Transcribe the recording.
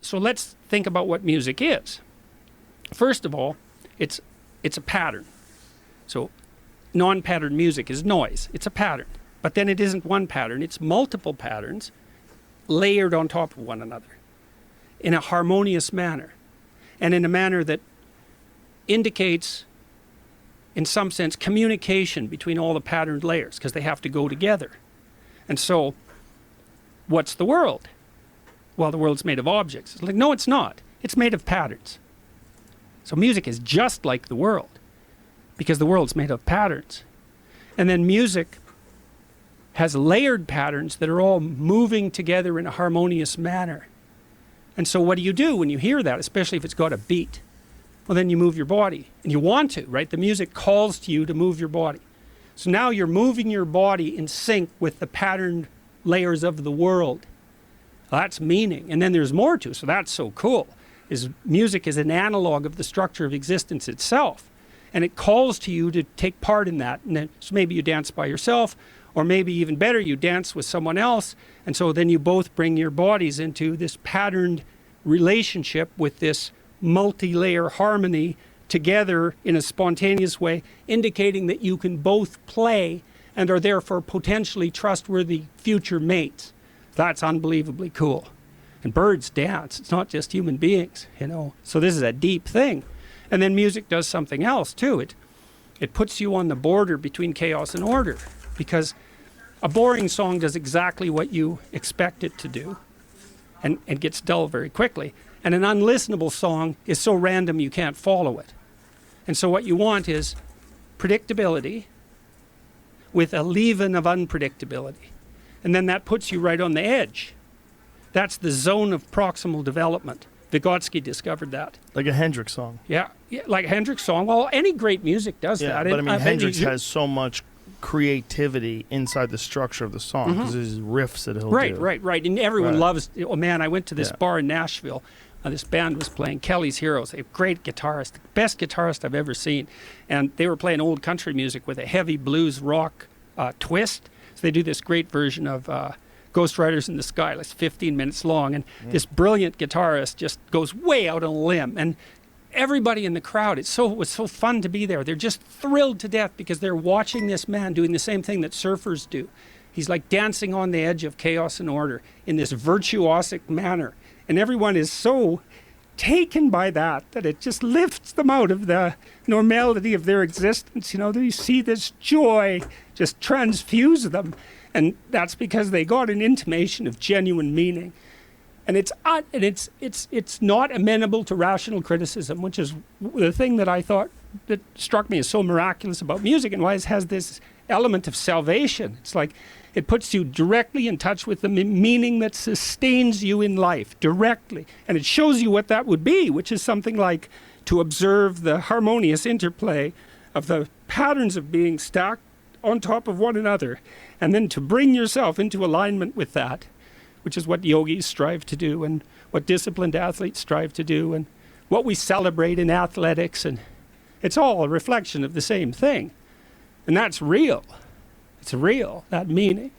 So let's think about what music is. First of all, it's a pattern. So non-pattern music is noise. It's a pattern. But then it isn't one pattern. It's multiple patterns layered on top of one another in a harmonious manner, and in a manner that indicates, in some sense, communication between all the patterned layers, because they have to go together. And so, what's the world? Well, the world's made of objects. It's like, no, it's not. It's made of patterns. So music is just like the world, because the world's made of patterns. And then music has layered patterns that are all moving together in a harmonious manner. And so what do you do when you hear that, especially if it's got a beat? Well, then you move your body, and you want to, right? The music calls to you to move your body. So now you're moving your body in sync with the patterned layers of the world. That's meaning. And then there's more to it. So that's so cool. Is music is an analog of the structure of existence itself. And it calls to you to take part in that. And then, so maybe you dance by yourself, or maybe even better, you dance with someone else. And so then you both bring your bodies into this patterned relationship with this multi-layer harmony together in a spontaneous way, indicating that you can both play and are therefore potentially trustworthy future mates. That's unbelievably cool. And birds dance. It's not just human beings, you know. So this is a deep thing. And then music does something else too. It puts you on the border between chaos and order, because a boring song does exactly what you expect it to do, and it gets dull very quickly. And an unlistenable song is so random you can't follow it. And so what you want is predictability with a leaven of unpredictability. And then that puts you right on the edge. That's the zone of proximal development. Vygotsky discovered that. Like a Hendrix song. Yeah, like a Hendrix song. Well, any great music does that. But I mean, Hendrix has so much creativity inside the structure of the song, because there's riffs that he'll do. Right. And everyone loves, oh man, I went to this bar in Nashville. This band was playing Kelly's Heroes, a great guitarist, the best guitarist I've ever seen. And they were playing old country music with a heavy blues rock twist. So they do this great version of Ghost Riders in the Sky, like 15 minutes long. And this brilliant guitarist just goes way out on a limb. And everybody in the crowd, it was so fun to be there. They're just thrilled to death because they're watching this man doing the same thing that surfers do. He's like dancing on the edge of chaos and order in this virtuosic manner. And everyone is so taken by that it just lifts them out of the normality of their existence. You know, you see this joy just transfuse them. And that's because they got an intimation of genuine meaning. And it's not amenable to rational criticism, which is the thing that I thought that struck me as so miraculous about music, and why it has this element of salvation. It's like it puts you directly in touch with the meaning that sustains you in life, directly. And it shows you what that would be, which is something like to observe the harmonious interplay of the patterns of being stacked on top of one another, and then to bring yourself into alignment with that, which is what yogis strive to do, and what disciplined athletes strive to do, and what we celebrate in athletics. And it's all a reflection of the same thing. And that's real. It's real, that meaning.